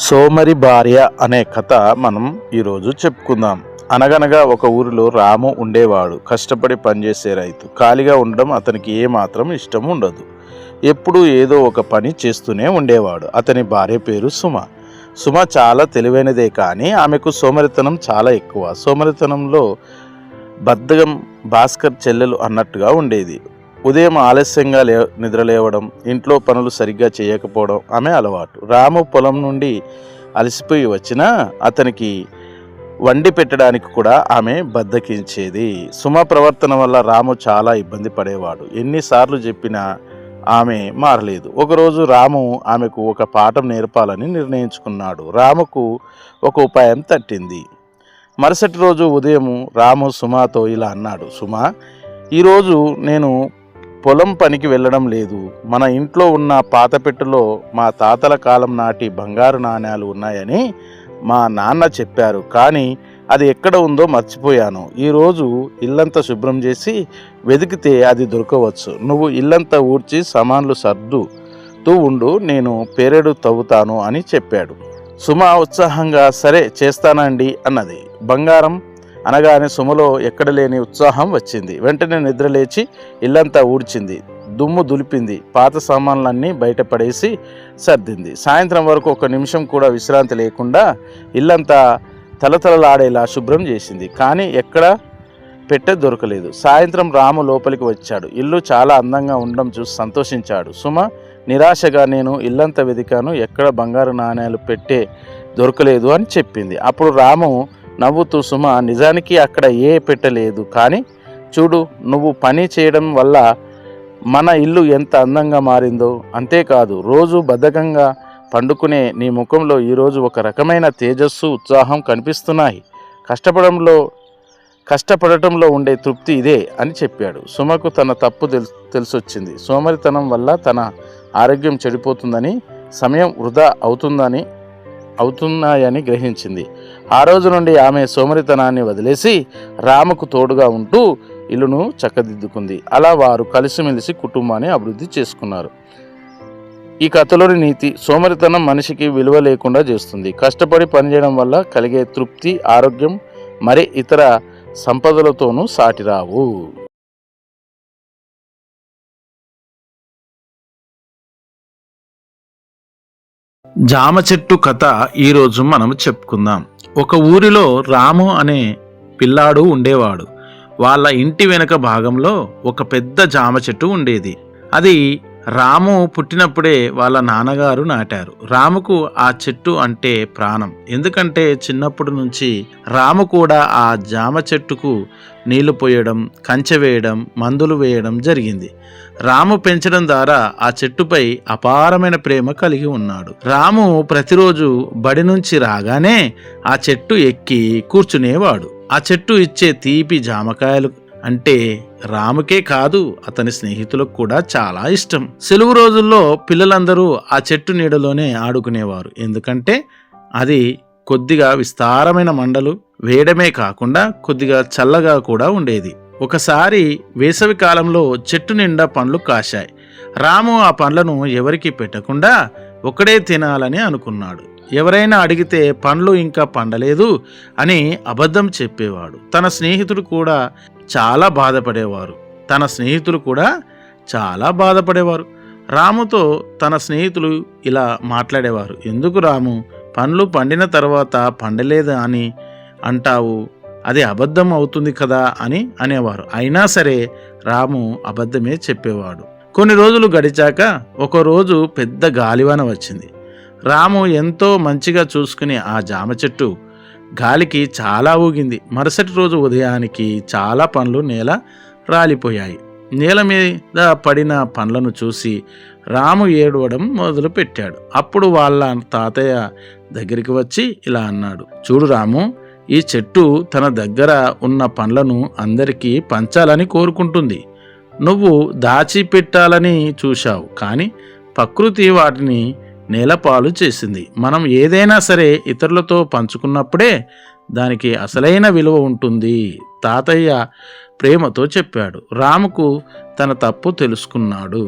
సోమరి భార్య అనే కథ మనం ఈరోజు చెప్పుకుందాం. అనగనగా ఒక ఊరిలో రాము ఉండేవాడు. కష్టపడి పనిచేసే రైతు. ఖాళీగా ఉండడం అతనికి ఏమాత్రం ఇష్టం ఉండదు. ఎప్పుడూ ఏదో ఒక పని చేస్తూనే ఉండేవాడు. అతని భార్య పేరు సుమ. సుమ చాలా తెలివైనదే, కానీ ఆమెకు సోమరితనం చాలా ఎక్కువ. సోమరితనంలో బద్ధకం భాస్కర్ చెల్లెలు అన్నట్టుగా ఉండేది. ఉదయం ఆలస్యంగా నిద్రలేవడం, ఇంట్లో పనులు సరిగ్గా చేయకపోవడం ఆమె అలవాటు. రాము పొలం నుండి అలసిపోయి వచ్చినా అతనికి వండి పెట్టడానికి కూడా ఆమె బద్దకించేది. సుమ ప్రవర్తన వల్ల రాము చాలా ఇబ్బంది పడేవాడు. ఎన్నిసార్లు చెప్పినా ఆమె మారలేదు. ఒకరోజు రాము ఆమెకు ఒక పాఠం నేర్పాలని నిర్ణయించుకున్నాడు. రాముకు ఒక ఉపాయం తట్టింది. మరుసటి రోజు ఉదయం రాము సుమాతో ఇలా అన్నాడు: సుమా, ఈరోజు నేను పొలం పనికి వెళ్ళడం లేదు. మన ఇంట్లో ఉన్న పాతపెట్టులో మా తాతల కాలం నాటి బంగారు నాణ్యాలు ఉన్నాయని మా నాన్న చెప్పారు, కానీ అది ఎక్కడ ఉందో మర్చిపోయాను. ఈరోజు ఇల్లంతా శుభ్రం చేసి వెతికితే అది దొరకవచ్చు. నువ్వు ఇల్లంతా ఊడ్చి సామాన్లు సర్దుతూ ఉండు, నేను పేరెడు తవ్వుతాను అని చెప్పాడు. సుమ ఉత్సాహంగా సరే చేస్తానండి అన్నది. బంగారం అనగానే సుమలో ఎక్కడ లేని ఉత్సాహం వచ్చింది. వెంటనే నిద్రలేచి ఇల్లంతా ఊడ్చింది, దుమ్ము దులిపింది, పాత సామాన్లన్నీ బయటపడేసి సర్దింది. సాయంత్రం వరకు ఒక నిమిషం కూడా విశ్రాంతి లేకుండా ఇల్లంతా తలతలలాడేలా శుభ్రం చేసింది. కానీ ఎక్కడ పెట్టె దొరకలేదు. సాయంత్రం రాము లోపలికి వచ్చాడు. ఇల్లు చాలా అందంగా ఉండడం చూసి సంతోషించాడు. సుమ నిరాశగా, నేను ఇల్లంతా వెతికాను, ఎక్కడ బంగారు నాణ్యాలు పెట్టే దొరకలేదు అని చెప్పింది. అప్పుడు రాము నవ్వుతూ, సుమ, నిజానికి అక్కడ ఏ పెట్టలేదు, కానీ చూడు, నువ్వు పని చేయడం వల్ల మన ఇల్లు ఎంత అందంగా మారిందో. అంతేకాదు, రోజు బద్ధకంగా పండుకునే నీ ముఖంలో ఈరోజు ఒక రకమైన తేజస్సు, ఉత్సాహం కనిపిస్తున్నాయి. కష్టపడటంలో ఉండే తృప్తి ఇదే అని చెప్పాడు. సుమకు తన తప్పు తెలిసొచ్చింది. సోమరితనం వల్ల తన ఆరోగ్యం చెడిపోతుందని, సమయం వృధా అవుతున్నాయని గ్రహించింది. ఆ రోజు నుండి ఆమె సోమరితనాన్ని వదిలేసి రాముకు తోడుగా ఉంటూ ఇల్లును చక్కదిద్దుకుంది. అలా వారు కలిసిమెలిసి కుటుంబాన్ని అభివృద్ధి చేసుకున్నారు. ఈ కథలోని నీతి: సోమరితనం మనిషికి విలువ లేకుండా చేస్తుంది. కష్టపడి పనిచేయడం వల్ల కలిగే తృప్తి, ఆరోగ్యం మరి ఇతర సంపదలతోనూ సాటిరావు. జామ చెట్టు కథ ఈరోజు మనం చెప్పుకుందాం. ఒక ఊరిలో రాము అనే పిల్లాడు ఉండేవాడు. వాళ్ళ ఇంటి వెనుక భాగంలో ఒక పెద్ద జామ చెట్టు ఉండేది. అది రాము పుట్టినప్పుడే వాళ్ళ నాన్నగారు నాటారు. రాముకు ఆ చెట్టు అంటే ప్రాణం. ఎందుకంటే చిన్నప్పటి నుంచి రాము కూడా ఆ జామ చెట్టుకు నీళ్లు పోయడం, కంచె వేయడం, మందులు వేయడం జరిగింది. రాము పెంచడం ద్వారా ఆ చెట్టుపై అపారమైన ప్రేమ కలిగి ఉన్నాడు. రాము ప్రతిరోజు బడి నుంచి రాగానే ఆ చెట్టు ఎక్కి కూర్చునేవాడు. ఆ చెట్టు ఇచ్చే తీపి జామకాయలు అంటే రాముకే కాదు, అతని స్నేహితులకు కూడా చాలా ఇష్టం. సెలవు రోజుల్లో పిల్లలందరూ ఆ చెట్టు నీడలోనే ఆడుకునేవారు. ఎందుకంటే అది కొద్దిగా విస్తారమైన మండలు వేయడమే కాకుండా కొద్దిగా చల్లగా కూడా ఉండేది. ఒకసారి వేసవి కాలంలో చెట్టు నిండా పండ్లు కాశాయి. రాము ఆ పండ్లను ఎవరికి పెట్టకుండా ఒకడే తినాలని అనుకున్నాడు. ఎవరైనా అడిగితే పండ్లు ఇంకా పండలేదు అని అబద్ధం చెప్పేవాడు. తన స్నేహితుడు కూడా చాలా బాధపడేవారు. రాముతో తన స్నేహితులు ఇలా మాట్లాడేవారు: ఎందుకు రాము, పండ్లు పండిన తర్వాత పండలేదు అని అంటావు, అది అబద్ధం అవుతుంది కదా అని అనేవారు. అయినా సరే రాము అబద్ధమే చెప్పేవాడు. కొన్ని రోజులు గడిచాక ఒకరోజు పెద్ద గాలివాన వచ్చింది. రాము ఎంతో మంచిగా చూసుకుని ఆ జామ చెట్టు గాలికి చాలా ఊగింది. మరుసటి రోజు ఉదయానికి చాలా పండ్లు నేల రాలిపోయాయి. నేల మీద పడిన పండ్లను చూసి రాము ఏడవడం మొదలుపెట్టాడు. అప్పుడు వాళ్ళ తాతయ్య దగ్గరికి వచ్చి ఇలా అన్నాడు: చూడు రాము, ఈ చెట్టు తన దగ్గర ఉన్న పండ్లను అందరికీ పంచాలని కోరుకుంటుంది. నువ్వు దాచిపెట్టాలని చూశావు, కానీ ప్రకృతి వాటిని నేలపాలు చేసింది. మనం ఏదైనా సరే ఇతరులతో పంచుకున్నప్పుడే దానికి అసలైన విలువ ఉంటుంది. తాతయ్య ప్రేమతో చెప్పాడు. రాముకు తన తప్పు తెలుసుకున్నాడు.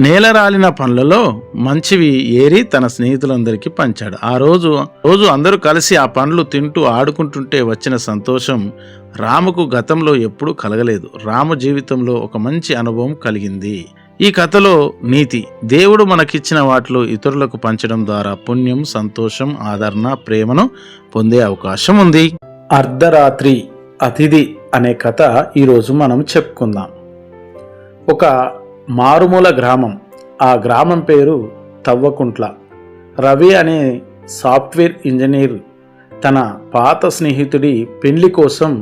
నేలరాలిన పండ్లలో మంచివి ఏరి తన స్నేహితులందరికీ పంచాడు. ఆ రోజు అందరూ కలిసి ఆ పండ్లు తింటూ ఆడుకుంటుంటే వచ్చిన సంతోషం రాముకు గతంలో ఎప్పుడూ కలగలేదు. రాము జీవితంలో ఒక మంచి అనుభవం కలిగింది. ఈ కథలో నీతి: దేవుడు మనకిచ్చిన వాటిలో ఇతరులకు పంచడం ద్వారా పుణ్యం, సంతోషం, ఆదరణ, ప్రేమను పొందే అవకాశం ఉంది. అర్ధరాత్రి అతిథి అనే కథ ఈరోజు మనం చెప్పుకుందాం. ఒక మారుమూల గ్రామం. ఆ గ్రామం పేరు తవ్వకుంట్ల. రవి అనే సాఫ్ట్వేర్ ఇంజనీర్ తన పాత స్నేహితుడి పెళ్లి కోసం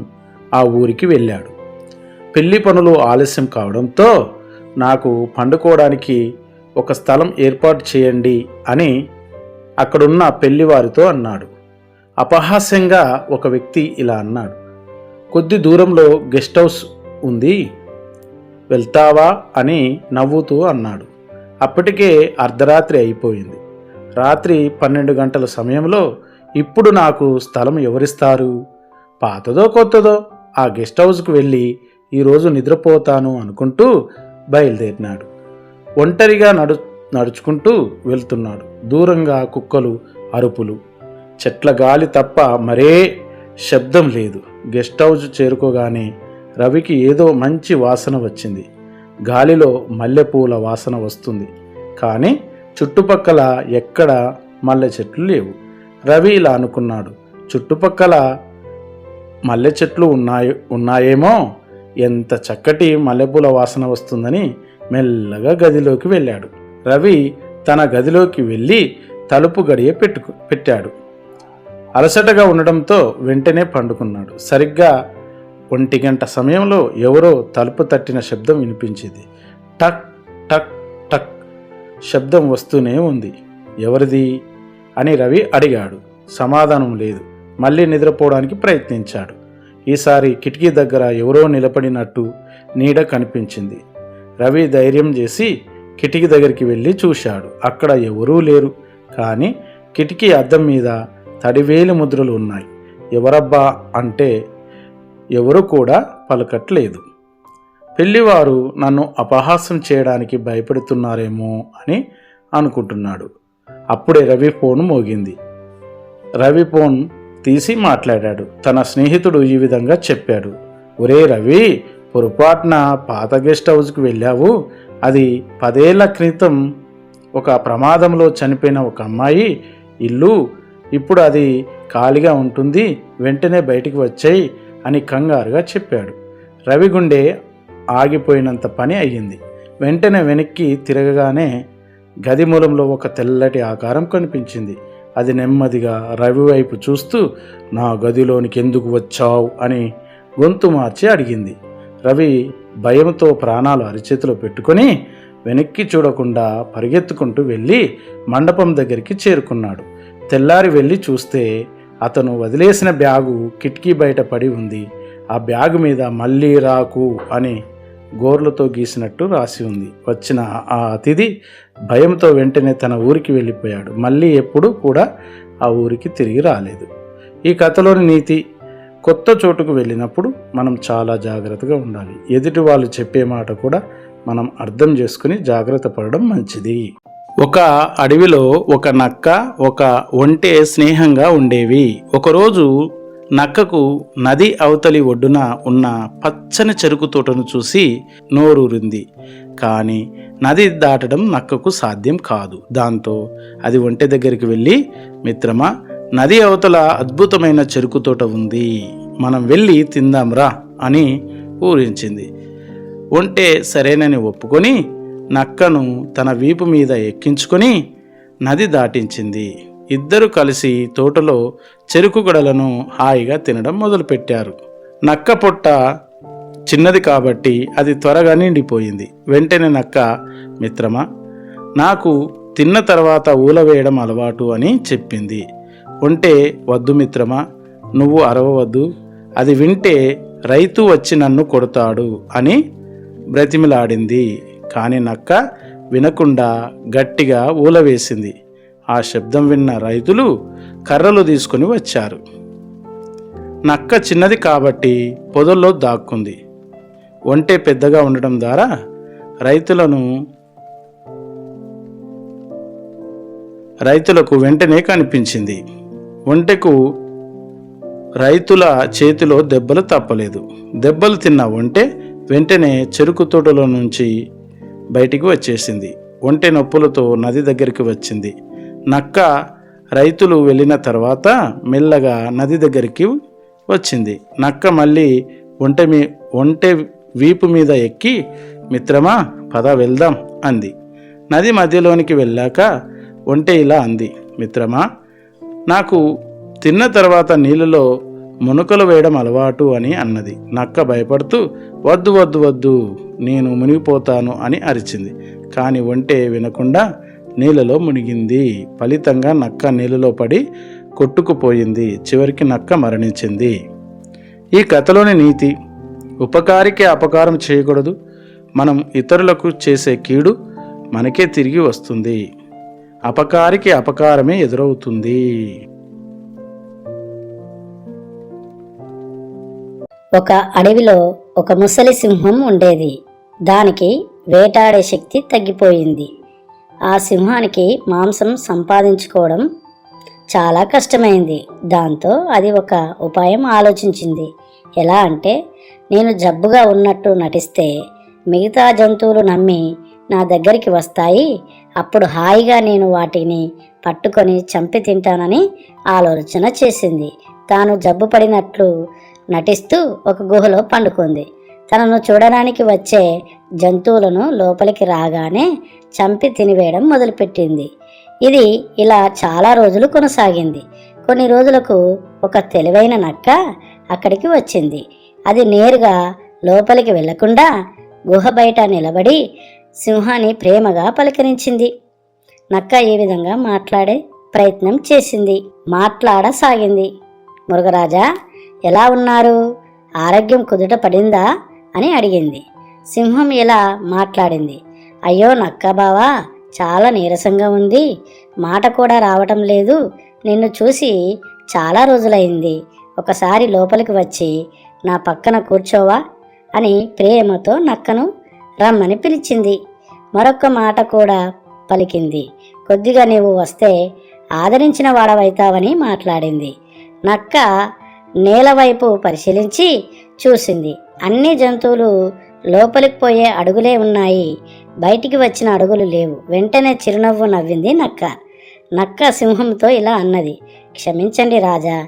ఆ ఊరికి వెళ్ళాడు. పెళ్లి పనులు ఆలస్యం కావడంతో నాకు పండుకోవడానికి ఒక స్థలం ఏర్పాటు చేయండి అని అక్కడున్న పెళ్లివారితో అన్నాడు. అపహాస్యంగా ఒక వ్యక్తి ఇలా అన్నాడు, కొద్ది దూరంలో గెస్ట్ హౌస్ ఉంది, వెళ్తావా అని నవ్వుతూ అన్నాడు. అప్పటికే అర్ధరాత్రి అయిపోయింది. రాత్రి 12 గంటల సమయంలో ఇప్పుడు నాకు స్థలం ఎవరిస్తారు? పాతదో కొత్తదో ఆ గెస్ట్ హౌస్కు వెళ్ళి ఈరోజు నిద్రపోతాను అనుకుంటూ బయలుదేరినాడు. ఒంటరిగా నడుచుకుంటూ వెళ్తున్నాడు. దూరంగా కుక్కలు అరుపులు, చెట్ల గాలి తప్ప మరే శబ్దం లేదు. గెస్ట్ హౌస్ చేరుకోగానే రవికి ఏదో మంచి వాసన వచ్చింది. గాలిలో మల్లెపూల వాసన వస్తుంది, కానీ చుట్టుపక్కల ఎక్కడ మల్లె చెట్లు లేవు. రవి ఇలా అనుకున్నాడు, చుట్టుపక్కల మల్లె చెట్లు ఉన్నాయేమో, ఎంత చక్కటి మల్లెపూల వాసన వస్తుందని మెల్లగా గదిలోకి వెళ్ళాడు. రవి తన గదిలోకి వెళ్ళి తలుపు గడియ పెట్టాడు. అలసటగా ఉండడంతో వెంటనే పండుకున్నాడు. సరిగ్గా 1 గంట సమయంలో ఎవరో తలుపు తట్టిన శబ్దం వినిపించింది. టక్ టక్ టక్ శబ్దం వస్తూనే ఉంది. ఎవరిది అని రవి అడిగాడు. సమాధానం లేదు. మళ్ళీ నిద్రపోవడానికి ప్రయత్నించాడు. ఈసారి కిటికీ దగ్గర ఎవరో నిలబడినట్టు నీడ కనిపించింది. రవి ధైర్యం చేసి కిటికీ దగ్గరికి వెళ్ళి చూశాడు. అక్కడ ఎవరూ లేరు, కానీ కిటికీ అద్దం మీద తడివేలి ముద్రలు ఉన్నాయి. ఎవరబ్బా అంటే ఎవరు కూడా పలకట్లేదు. పెళ్లివారు నన్ను అపహాస్యం చేయడానికి భయపెడుతున్నారేమో అని అనుకుంటున్నాడు. అప్పుడే రవి ఫోన్ మోగింది. రవి ఫోన్ తీసి మాట్లాడాడు. తన స్నేహితుడు ఈ విధంగా చెప్పాడు, ఒరే రవి, పొరపాటున పాత గెస్ట్ హౌస్కి వెళ్ళావు. అది 10 ఏళ్ల క్రితం ఒక ప్రమాదంలో చనిపోయిన ఒక అమ్మాయి ఇల్లు. ఇప్పుడు అది ఖాళీగా ఉంటుంది, వెంటనే బయటికి వచ్చాయి అని కంగారుగా చెప్పాడు. రవి గుండె ఆగిపోయినంత పని అయ్యింది. వెంటనే వెనక్కి తిరగగానే గది మూలంలో ఒక తెల్లటి ఆకారం కనిపించింది. అది నెమ్మదిగా రవి వైపు చూస్తూ, నా గదిలోనికి ఎందుకు వచ్చావు అని గొంతు మార్చి అడిగింది. రవి భయంతో ప్రాణాలు అరిచేతిలో పెట్టుకొని వెనక్కి చూడకుండా పరిగెత్తుకుంటూ వెళ్ళి మండపం దగ్గరికి చేరుకున్నాడు. తెల్లారి వెళ్ళి చూస్తే అతను వదిలేసిన బ్యాగు కిటికీ బయట పడి ఉంది. ఆ బ్యాగు మీద మళ్ళీ రాకు అని గోర్లతో గీసినట్టు రాసి ఉంది. వచ్చిన ఆ అతిథి భయంతో వెంటనే తన ఊరికి వెళ్ళిపోయాడు. మళ్ళీ ఎప్పుడు కూడా ఆ ఊరికి తిరిగి రాలేదు. ఈ కథలోని నీతి: కొత్త చోటుకు వెళ్ళినప్పుడు మనం చాలా జాగ్రత్తగా ఉండాలి. ఎదుటి వాళ్ళు చెప్పే మాట కూడా మనం అర్థం చేసుకుని జాగ్రత్త పడడం మంచిది. ఒక అడవిలో ఒక నక్క, ఒక ఒంటె స్నేహంగా ఉండేవి. ఒకరోజు నక్కకు నది అవతలి ఒడ్డున ఉన్న పచ్చని చెరుకు తోటను చూసి నోరూరింది. కానీ నది దాటడం నక్కకు సాధ్యం కాదు. దాంతో అది ఒంటె దగ్గరికి వెళ్ళి, మిత్రమా, నది అవతల అద్భుతమైన చెరుకు తోట ఉంది, మనం వెళ్ళి తిందాంరా అని ఊరించింది. ఒంటె సరేనని ఒప్పుకొని నక్కను తన వీపు మీద ఎక్కించుకొని నది దాటించింది. ఇద్దరు కలిసి తోటలో చెరుకు గడలను హాయిగా తినడం మొదలుపెట్టారు. నక్క పొట్ట చిన్నది కాబట్టి అది త్వరగా నిండిపోయింది. వెంటనే నక్క, మిత్రమా, నాకు తిన్న తర్వాత ఊల వేయడం అలవాటు అని చెప్పింది. ఒంటె, వద్దు మిత్రమా, నువ్వు అరవవద్దు, అది వింటే రైతు వచ్చి నన్ను కొడతాడు అని బ్రతిమిలాడింది. కానీ నక్క వినకుండా గట్టిగా ఊల వేసింది. ఆ శబ్దం విన్న రైతులు కర్రలు తీసుకొని వచ్చారు. నక్క చిన్నది కాబట్టి పొదల్లో దాక్కుంది. ఒంటె పెద్దగా ఉండడం ద్వారా రైతులకు వెంటనే కనిపించింది. ఒంటెకు రైతుల చేతిలో దెబ్బలు తప్పలేదు. దెబ్బలు తిన్న ఒంటె వెంటనే చెరుకు తోటలో నుంచి బయటికి వచ్చేసింది. ఒంటె నొప్పులతో నది దగ్గరికి వచ్చింది. నక్క రైతులు వెళ్ళిన తర్వాత మెల్లగా నది దగ్గరికి వచ్చింది. నక్క మళ్ళీ ఒంటె వీపు మీద ఎక్కి, మిత్రమా పద వెళ్దాం అంది. నది మధ్యలోనికి వెళ్ళాక ఒంటె ఇలా అంది, మిత్రమా, నాకు తిన్న తర్వాత నీళ్ళలో మునకలు వేయడం అలవాటు అని అన్నది. నక్క భయపడుతూ వద్దు వద్దు వద్దు, నేను మునిగిపోతాను అని అరిచింది. కానీ ఒంటె వినకుండా నీళ్ళలో మునిగింది. ఫలితంగా నక్క నీళ్ళలో పడి కొట్టుకుపోయింది. చివరికి నక్క మరణించింది. ఈ కథలోని నీతి: ఉపకారికి అపకారం చేయకూడదు. మనం ఇతరులకు చేసే కీడు మనకే తిరిగి వస్తుంది. అపకారికి అపకారమే ఎదురవుతుంది. ఒక అడవిలో ఒక ముసలి సింహం ఉండేది. దానికి వేటాడే శక్తి తగ్గిపోయింది. ఆ సింహానికి మాంసం సంపాదించుకోవడం చాలా కష్టమైంది. దాంతో అది ఒక ఉపాయం ఆలోచించింది. ఎలా అంటే, నేను జబ్బుగా ఉన్నట్టు నటిస్తే మిగతా జంతువులు నమ్మి నా దగ్గరికి వస్తాయి. అప్పుడు హాయిగా నేను వాటిని పట్టుకొని చంపి తింటానని ఆలోచన చేసింది. తాను జబ్బు పడినట్లు నటిస్తూ ఒక గుహలో పండుకుంది. తనను చూడడానికి వచ్చే జంతువులను లోపలికి రాగానే చంపి తినివేయడం మొదలుపెట్టింది. ఇది ఇలా చాలా రోజులు కొనసాగింది. కొన్ని రోజులకు ఒక తెలివైన నక్క అక్కడికి వచ్చింది. అది నేరుగా లోపలికి వెళ్లకుండా గుహ బయట నిలబడి సింహాన్ని ప్రేమగా పలకరించింది. నక్క ఈ విధంగా మాట్లాడే ప్రయత్నం చేసింది. మాట్లాడసాగింది. మురుగరాజా, ఎలా ఉన్నారు? ఆరోగ్యం కుదుట పడిందా అని అడిగింది. సింహం ఇలా మాట్లాడింది. అయ్యో నక్క బావా, చాలా నీరసంగా ఉంది. మాట కూడా రావటం లేదు. నిన్ను చూసి చాలా రోజులైంది. ఒకసారి లోపలికి వచ్చి నా పక్కన కూర్చోవా అని ప్రేమతో నక్కను రమ్మని పిలిచింది. మరొక్క మాట కూడా పలికింది. కొద్దిగా నీవు వస్తే ఆదరించిన వాడవైతావని మాట్లాడింది. నక్క నేల వైపు పరిశీలించి చూసింది. అన్ని జంతువులు లోపలికి పోయే అడుగులే ఉన్నాయి. బయటికి వచ్చిన అడుగులు లేవు. వెంటనే చిరునవ్వు నవ్వింది నక్క. నక్క సింహంతో ఇలా అన్నది, క్షమించండి రాజా,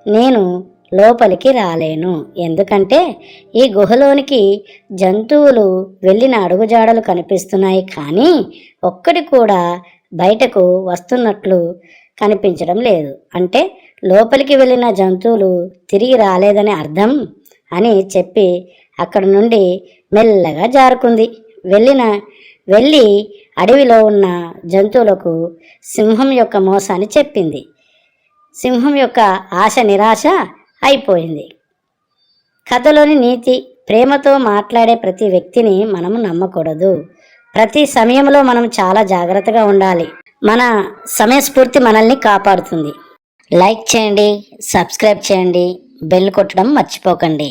నేను లోపలికి రాలేను. ఎందుకంటే ఈ గుహలోనికి జంతువులు వెళ్ళిన అడుగుజాడలు కనిపిస్తున్నాయి, కానీ ఒక్కటి కూడా బయటకు వస్తున్నట్లు కనిపించడం లేదు. అంటే లోపలికి వెళ్ళిన జంతువులు తిరిగి రాలేదని అర్థం అని చెప్పి అక్కడి నుండి మెల్లగా జారుకుంది. వెళ్ళి అడవిలో ఉన్న జంతువులకు సింహం యొక్క మోసాన్ని చెప్పింది. సింహం యొక్క ఆశ నిరాశ అయిపోయింది. కథలోని నీతి: ప్రేమతో మాట్లాడే ప్రతి వ్యక్తిని మనము నమ్మకూడదు. ప్రతి సమయంలో మనం చాలా జాగ్రత్తగా ఉండాలి. మన సమయస్ఫూర్తి మనల్ని కాపాడుతుంది. లైక్ చేయండి, సబ్స్క్రైబ్ చేయండి, బెల్ కొట్టడం మర్చిపోకండి.